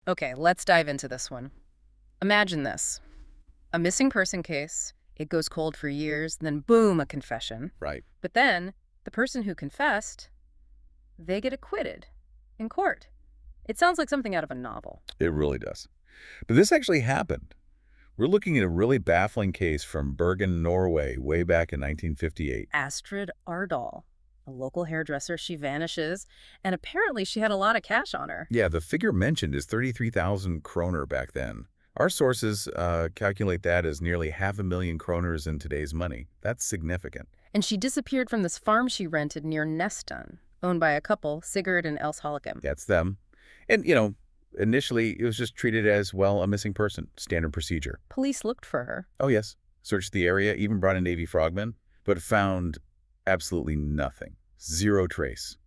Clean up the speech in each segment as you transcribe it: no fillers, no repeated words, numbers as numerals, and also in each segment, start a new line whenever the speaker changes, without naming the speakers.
Okay, let's dive into this one. Imagine this. A missing person case, it goes cold for years, then boom, a confession.
Right.
But then, the person who confessed, they get acquitted in court. It sounds like something out of a novel.
It really does. But this actually happened. We're looking at a really baffling case from Bergen, Norway, way back in 1958.
Astrid Aardal, a local hairdresser, she vanishes, and apparently she had a lot of cash on her.
Yeah, the figure mentioned is 33,000 kroner back then. Our sources calculate that as nearly 500,000 kroners in today's money. That's significant.
And she disappeared from this farm she rented near Nesttun, owned by a couple, Sigurd and Else Hollekim.
That's them. And, initially it was just treated as, well, a missing person, standard procedure.
Police looked for her.
Oh, yes. Searched the area, even brought in Navy frogmen, but found absolutely nothing. Zero trace.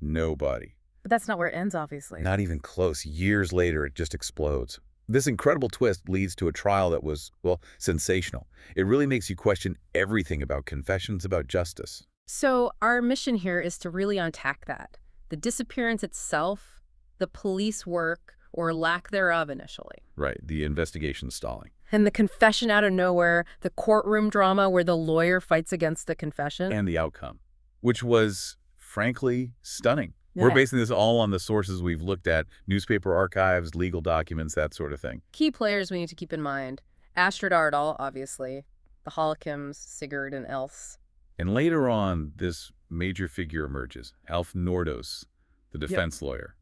No body.
But that's not where it ends, obviously.
Not even close. Years later, it just explodes. This incredible twist leads to a trial that was, well, sensational. It really makes you question everything about confessions, about justice.
So our mission here is to really unpack that. The disappearance itself, the police work, or lack thereof initially.
Right, the investigation stalling.
And the confession out of nowhere, the courtroom drama where the lawyer fights against the confession.
And the outcome, which was, frankly, stunning.
Yeah.
We're basing this all on the sources we've looked at, newspaper archives, legal documents, that sort of thing.
Key players we need to keep in mind. Astrid Aardal, obviously. The Hollekims, Sigurd and Else.
And later on, this major figure emerges, Alf Nordos, the defense lawyer.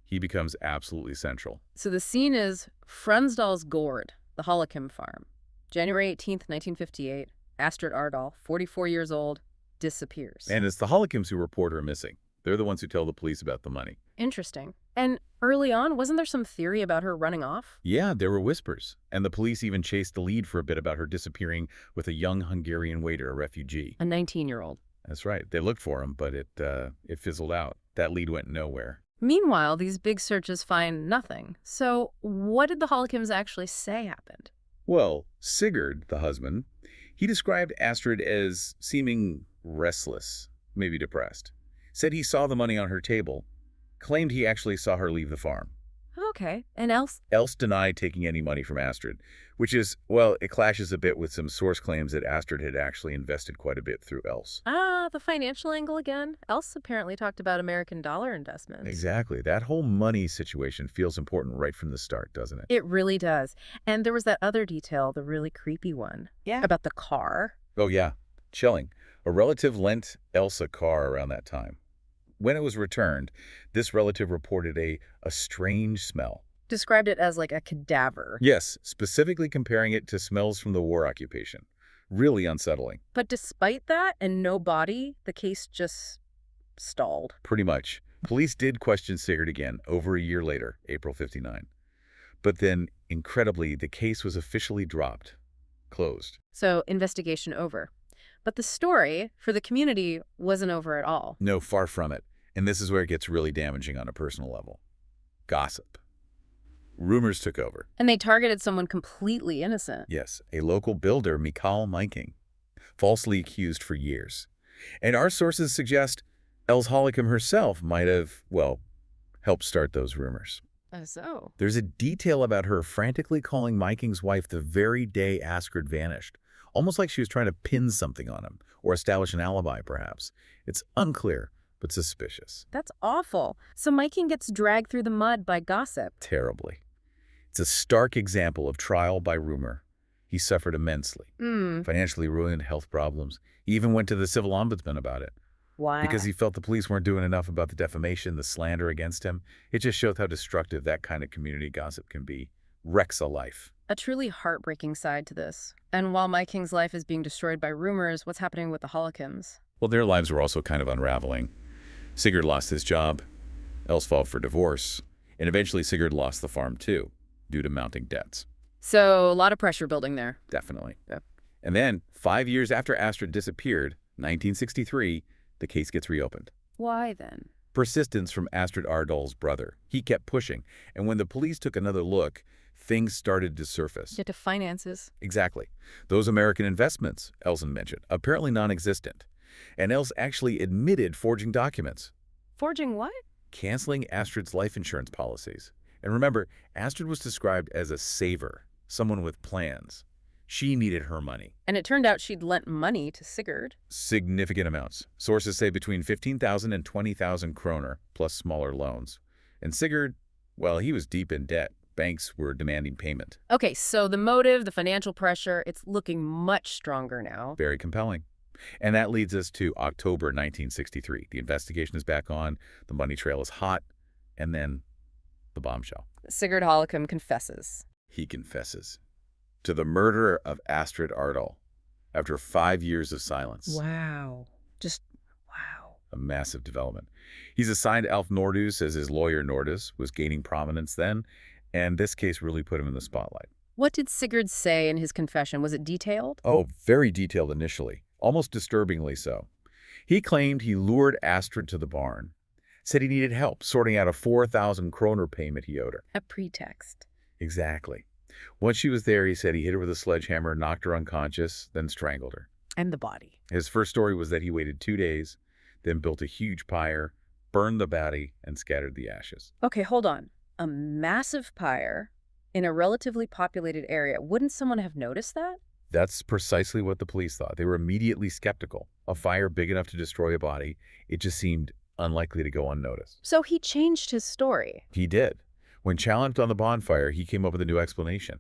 He becomes absolutely central.
So the scene is Frensdal's Gård, the Hollekim farm. January 18th, 1958. Astrid Aardal, 44 years old, disappears.
And it's the Hollekims who report her missing. They're the ones who tell the police about the money.
Interesting. And early on, wasn't there some theory about her running off?
Yeah, there were whispers. And the police even chased the lead for a bit about her disappearing with a young Hungarian waiter, a refugee.
A 19-year-old.
That's right. They looked for him, but it fizzled out. That lead went nowhere.
Meanwhile, these big searches find nothing. So what did the Hollekims actually say happened?
Well, Sigurd, the husband, he described Astrid as seeming restless, maybe depressed. Said he saw the money on her table, claimed he actually saw her leave the farm.
Okay. And Else?
Else denied taking any money from Astrid, which is, well, it clashes a bit with some source claims that Astrid had actually invested quite a bit through Else.
Ah, the financial angle again. Else apparently talked about American dollar investments.
Exactly. That whole money situation feels important right from the start, doesn't it?
It really does. And there was that other detail, the really creepy one.
Yeah.
About the car.
Oh, yeah. Chilling. A relative lent Else a car around that time. When it was returned, this relative reported a strange smell.
Described it as like a cadaver.
Yes, specifically comparing it to smells from the war occupation. Really unsettling.
But despite that and no body, the case just stalled.
Pretty much. Police did question Sigurd again over a year later, April 59. But then, incredibly, the case was officially dropped. Closed.
So, investigation over. But the story, for the community, wasn't over at all.
No, far from it. And this is where it gets really damaging on a personal level. Gossip. Rumors took over.
And they targeted someone completely innocent.
Yes, a local builder, Mikael Myking, falsely accused for years. And our sources suggest Else Hollekim herself might have, well, helped start those rumors.
So?
There's a detail about her frantically calling Myking's wife the very day Astrid vanished, almost like she was trying to pin something on him, or establish an alibi, perhaps. It's unclear, but suspicious.
That's awful. So Myking gets dragged through the mud by gossip.
Terribly. It's a stark example of trial by rumor. He suffered immensely. Financially ruined, health problems. He even went to the civil ombudsman about it.
Why?
Because he felt the police weren't doing enough about the defamation, the slander against him. It just shows how destructive that kind of community gossip can be. Wrecks a life.
A truly heartbreaking side to this. And while Myking's life is being destroyed by rumors, what's happening with the Hollekims?
Well, their lives were also kind of unraveling. Sigurd lost his job. Else filed for divorce. And eventually Sigurd lost the farm too, due to mounting debts.
So a lot of pressure building there.
Definitely.
Yep.
And then, 5 years after Astrid disappeared, 1963, the case gets reopened.
Why then?
Persistence from Astrid Aardal's brother. He kept pushing, and when the police took another look, things started to surface.
Get to finances.
Exactly. Those American investments, Elson mentioned, apparently non-existent. And Else actually admitted forging documents.
Forging what?
Canceling Astrid's life insurance policies. And remember, Astrid was described as a saver, someone with plans. She needed her money.
And it turned out she'd lent money to Sigurd.
Significant amounts. Sources say between 15,000 and 20,000 kroner, plus smaller loans. And Sigurd, well, he was deep in debt. Banks were demanding payment.
Okay, so the motive, the financial pressure, it's looking much stronger now.
Very compelling. And that leads us to October 1963. The investigation is back on, the money trail is hot, and then the bombshell.
Sigurd Hollekim confesses.
He confesses to the murder of Astrid Aardal after 5 years of silence.
Wow. Just wow.
A massive development. He's assigned Alf Nordhus as his lawyer. Nordhus was gaining prominence then, and this case really put him in the spotlight.
What did Sigurd say in his confession? Was it detailed?
Oh, very detailed initially, almost disturbingly so. He claimed he lured Astrid to the barn, said he needed help sorting out a 4,000 kroner payment he owed her.
A pretext.
Exactly. Once she was there, he said he hit her with a sledgehammer, knocked her unconscious, then strangled her.
And the body.
His first story was that he waited 2 days, then built a huge pyre, burned the body, and scattered the ashes.
Okay, hold on. A massive pyre in a relatively populated area. Wouldn't someone have noticed that?
That's precisely what the police thought. They were immediately skeptical. A fire big enough to destroy a body, it just seemed unlikely to go unnoticed.
So he changed his story.
He did. When challenged on the bonfire, he came up with a new explanation.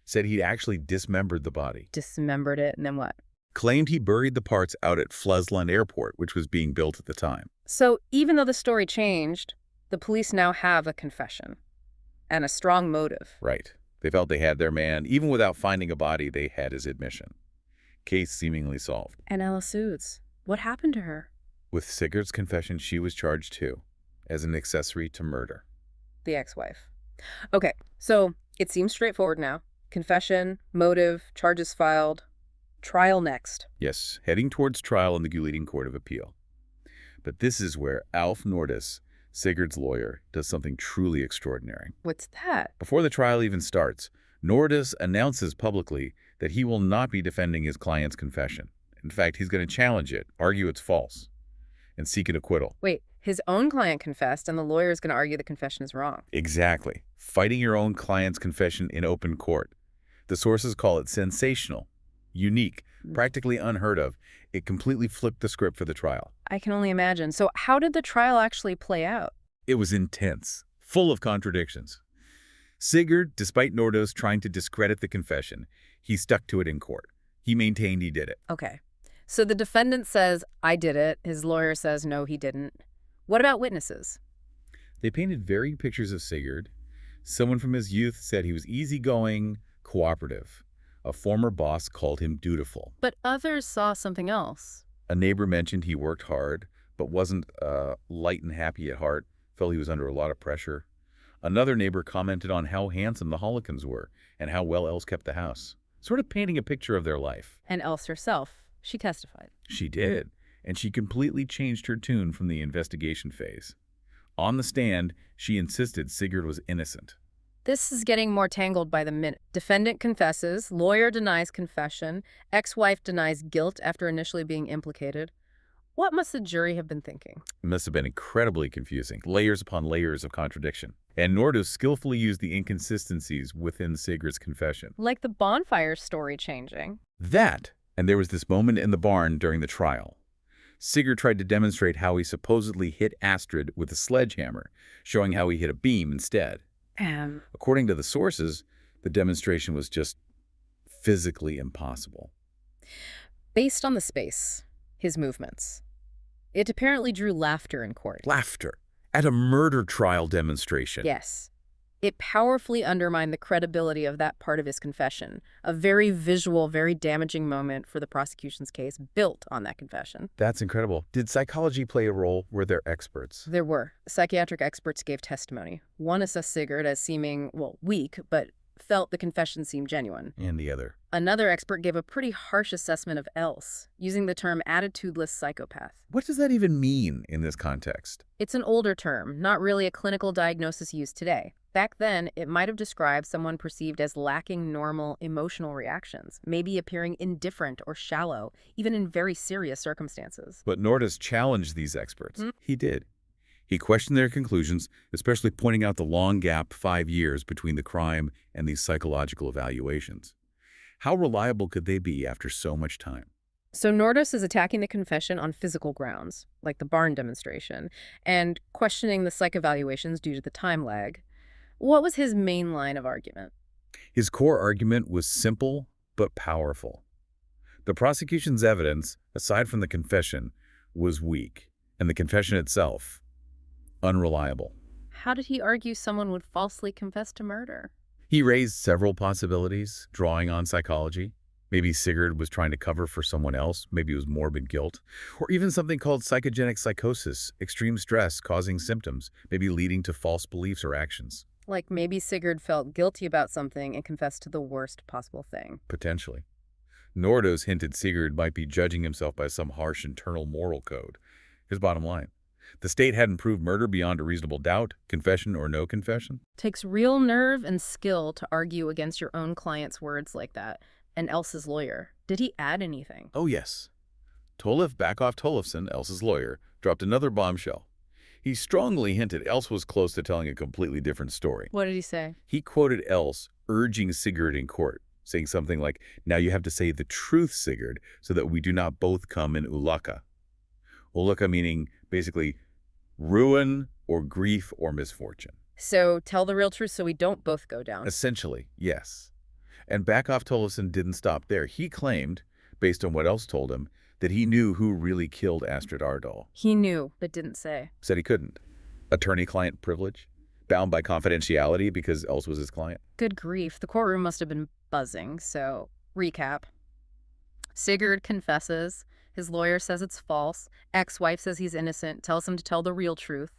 Said he'd actually dismembered the body.
Dismembered it, and then what?
Claimed he buried the parts out at Flesland Airport, which was being built at the time.
So even though the story changed, the police now have a confession and a strong motive.
Right. They felt they had their man. Even without finding a body, they had his admission. Case seemingly solved.
And Ella Suits, what happened to her?
With Sigurd's confession, she was charged too, as an accessory to murder.
The ex-wife. Okay, so it seems straightforward now. Confession, motive, charges filed, trial next.
Yes, heading towards trial in the Gulliding Court of Appeal. But this is where Alf Nordhus, Sigurd's lawyer, does something truly extraordinary.
What's that?
Before the trial even starts, Nordhus announces publicly that he will not be defending his client's confession. In fact, he's going to challenge it, argue it's false, and seek an acquittal.
Wait, his own client confessed, and the lawyer is going to argue the confession is wrong.
Exactly. Fighting your own client's confession in open court. The sources call it sensational, unique, practically unheard of. It completely flipped the script for the trial.
I can only imagine. So how did the trial actually play out?
It was intense, full of contradictions. Sigurd, despite Nordhus trying to discredit the confession, he stuck to it in court. He maintained he did it.
Okay. So the defendant says, I did it. His lawyer says, no, he didn't. What about witnesses?
They painted varied pictures of Sigurd. Someone from his youth said he was easygoing, cooperative. A former boss called him dutiful.
But others saw something else.
A neighbor mentioned he worked hard, but wasn't light and happy at heart, felt he was under a lot of pressure. Another neighbor commented on how handsome the Hollekims were and how well Els kept the house, sort of painting a picture of their life.
And Els herself, she testified.
She did, and she completely changed her tune from the investigation phase. On the stand, she insisted Sigurd was innocent.
This is getting more tangled by the minute. Defendant confesses, lawyer denies confession, ex-wife denies guilt after initially being implicated. What must the jury have been thinking?
It must have been incredibly confusing, layers upon layers of contradiction. And Nordhus skillfully used the inconsistencies within Sigurd's confession.
Like the bonfire story changing.
That, and there was this moment in the barn during the trial. Sigurd tried to demonstrate how he supposedly hit Astrid with a sledgehammer, showing how he hit a beam instead. According to the sources, the demonstration was just physically impossible.
Based on the space, his movements, it apparently drew laughter in court.
Laughter at a murder trial demonstration.
Yes. It powerfully undermined the credibility of that part of his confession, a very visual, very damaging moment for the prosecution's case built on that confession.
That's incredible. Did psychology play a role? Were there experts?
There were. Psychiatric experts gave testimony. One assessed Sigurd as seeming, well, weak, but felt the confession seemed genuine.
And the other?
Another expert gave a pretty harsh assessment of Els, using the term attitudeless psychopath.
What does that even mean in this context?
It's an older term, not really a clinical diagnosis used today. Back then, it might have described someone perceived as lacking normal emotional reactions, maybe appearing indifferent or shallow, even in very serious circumstances.
But Nordhus challenged these experts. He did. He questioned their conclusions, especially pointing out the long gap, 5 years, between the crime and these psychological evaluations. How reliable could they be after so much time?
So Nordis is attacking the confession on physical grounds, like the barn demonstration, and questioning the psych evaluations due to the time lag. What was his main line of argument?
His core argument was simple but powerful. The prosecution's evidence, aside from the confession, was weak, and the confession itself, unreliable.
How did he argue someone would falsely confess to murder?
He raised several possibilities, drawing on psychology. Maybe Sigurd was trying to cover for someone else, maybe it was morbid guilt, or even something called psychogenic psychosis, extreme stress causing symptoms, maybe leading to false beliefs or actions,
Like maybe Sigurd felt guilty about something and confessed to the worst possible thing.
potentially. Nordos hinted Sigurd might be judging himself by some harsh internal moral code. His bottom line: the state hadn't proved murder beyond a reasonable doubt, confession or no confession.
Takes real nerve and skill to argue against your own client's words like that. And Elsa's lawyer, did he add anything?
Oh yes. Tolif Backoff Tollefson, Elsa's lawyer, dropped another bombshell. He strongly hinted Else was close to telling a completely different story.
What did he say?
He quoted Else urging Sigurd in court, saying something like, "Now you have to say the truth, Sigurd, so that we do not both come in ulaka." Ulaka meaning basically ruin or grief or misfortune.
So tell the real truth so we don't both go down.
Essentially, yes. And Backoff Tollefson didn't stop there. He claimed, based on what Else told him, that he knew who really killed Astrid Aardal.
He knew, but didn't say.
Said he couldn't. Attorney-client privilege? Bound by confidentiality because Else was his client?
Good grief, the courtroom must have been buzzing. So, recap. Sigurd confesses. His lawyer says it's false. Ex-wife says he's innocent, tells him to tell the real truth.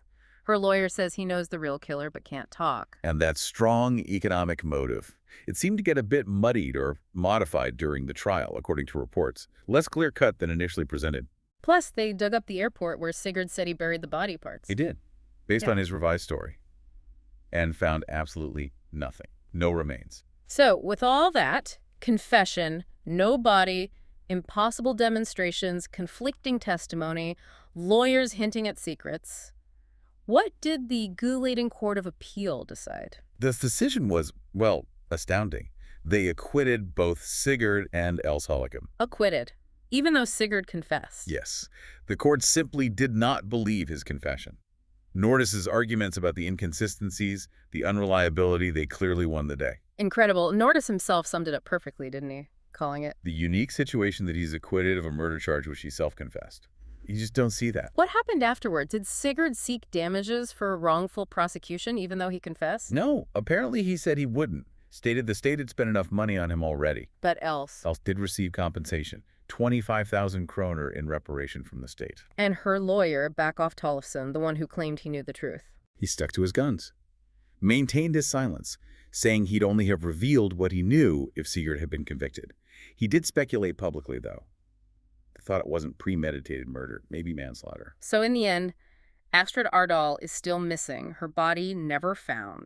Her lawyer says he knows the real killer but can't talk.
And that strong economic motive. It seemed to get a bit muddied or modified during the trial, according to reports. Less clear-cut than initially presented.
Plus, they dug up the airport where Sigurd said he buried the body parts.
He did, based
Yeah.
on his revised story, and found absolutely nothing. No remains.
So, with all that, confession, no body, impossible demonstrations, conflicting testimony, lawyers hinting at secrets, what did the Gulating Court of Appeal decide?
The decision was, well, astounding. They acquitted both Sigurd and Else Hollekim.
Acquitted, even though Sigurd confessed.
Yes, the court simply did not believe his confession. Nordis's arguments about the inconsistencies, the unreliability, they clearly won the day.
Incredible. Nordis himself summed it up perfectly, didn't he? Calling it.
The unique situation that he's acquitted of a murder charge which he self-confessed. You just don't see that.
What happened afterwards? Did Sigurd seek damages for wrongful prosecution even though he confessed?
No, apparently he said he wouldn't. Stated the state had spent enough money on him already.
But Else.
Else did receive compensation, 25,000 kroner in reparation from the state.
And her lawyer, Backoff Tollefson, the one who claimed he knew the truth.
He stuck to his guns, maintained his silence, saying he'd only have revealed what he knew if Sigurd had been convicted. He did speculate publicly, though. They thought it wasn't premeditated murder, maybe manslaughter.
So in the end, Astrid Aardal is still missing, her body never found.